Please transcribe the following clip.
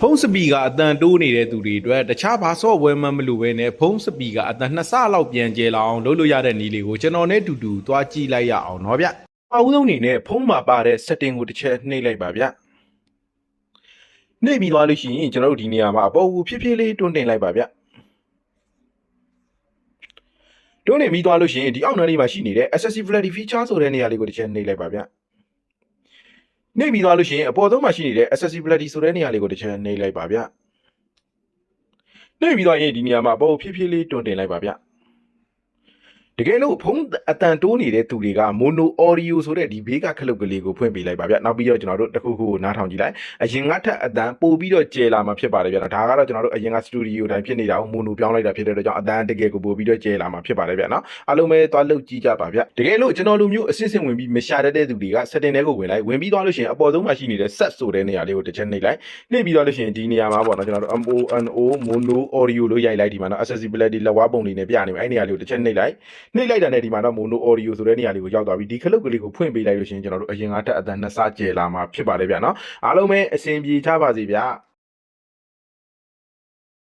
ဖုန်းစပီကအတန်တိုးနေတဲ့သူတွေအတွက်တခြားဘာဆော့ဝဲမှမလို့ပဲနဲ့ဖုန်းစပီကအတန်2ဆလောက်ပြန်ကျဲလာအောင်လုပ်လို့ရတဲ့နည်းလေးကိုကျွန်တော်နဲ့တူတူသွားကြည့်လိုက်ရအောင်เนาะဗျ။အဦးဆုံးအနေနဲ့ဖုန်းမှာပါတဲ့ setting ကိုတစ်ချက်နှိပ်လိုက်ပါဗျ။နှိပ်ပြီးသွားလို့ရှိရင်ကျွန်တော်တို့ဒီနေရာမှာအပေါ်ကိုဖြည်းဖြည်းလေးတွန်းတင်လိုက်ပါဗျ။တွန်းနေပြီးသွားလို့ရှိရင်ဒီအောက်နားလေးမှာရှိနေတဲ့ accessibility feature ဆိုတဲ့နေရာလေးကိုတစ်ချက်နှိပ်လိုက်ပါဗျ။နှိပ်ပြီးသွားလို့ရှိရင်အပေါ်ဆုံးမှာရှိနေတဲ့ accessibility ဆိုတဲ့နေရာလေးကိုတစ်ချက်နှိပ်လိုက်ပါဗျ။နှိပ်ပြီးသွားရင်ဒီနေရာမှာအပေါ်ဖြည်းဖြည်းလေးတွန်းတင်လိုက်ပါဗျ။တကယ်လို့ဖုန်းအတန်တိုးနေတဲ့သူတွေက mono audio ဆိုတဲ့ဒီဘေးကခလုတ်ကလေးကိုဖွင့်ပေးလိုက်ပါဗျ။နောက်ပြီးတော့ကျွန်တော်တို့တစ်ခုခုကိုနားထောင်ကြည့်လိုက်။အရင်ကထက်အတန်ပိုပြီးတော့ကျယ်လာမှာဖြစ်ပါတယ်ဗျ။ဒါကတော့ကျွန်တော်တို့အရင်က studio တိုင်းဖြစ်နေတာကို mono ပြောင်းလိုက်တာဖြစ်တဲ့အတွက်ကြောင့်အတန်တကယ်ကိုပိုပြီးတော့ကျယ်လာမှာဖြစ်ပါတယ်ဗျနော်။အားလုံးပဲသွားလုပ်ကြည့်ကြပါဗျ။တကယ်လို့ကျွန်တော်လူမျိုးအစစ်စစ်ဝင်ပြီးမရှာတတ်တဲ့သူတွေက setting တွေကိုဝင်လိုက်ဝင်ပြီးသွားလို့ရှိရင်အပေါ်ဆုံးမှာရှိနေတဲ့ set ဆိုတဲ့နေရာလေးကိုတစ်ချက်နှိပ်လိုက်နှိပ်ပြီးသွားလို့ရှိရင်ဒီနေရာမှာပေါ့နော်ကျွန်တော်တို့ mono audio လို့ရိုက်လိုက်ဒီမှာနော် accessibility လက်ဝါးပုံလေးနဲ့ပြနေမယ်အဲ့နေရာလေးကိုတစ်ချက်နှိပ်လိုက်တာနဲ့ဒီမှာတော့ mono audio ဆိုတဲ့နေရာလေးကိုရောက်သွားပြီဒီခလုတ်ကလေးကိုဖွင့်ပေးလိုက်လို့ရှိရင်ကျွန်တော်တို့အရင်ကထက်အတန်2ဆကျယ်လာမှာဖြစ်ပါတယ်ဗျာနော်အားလုံးပဲအဆင်ပြေကြပါစေဗျာ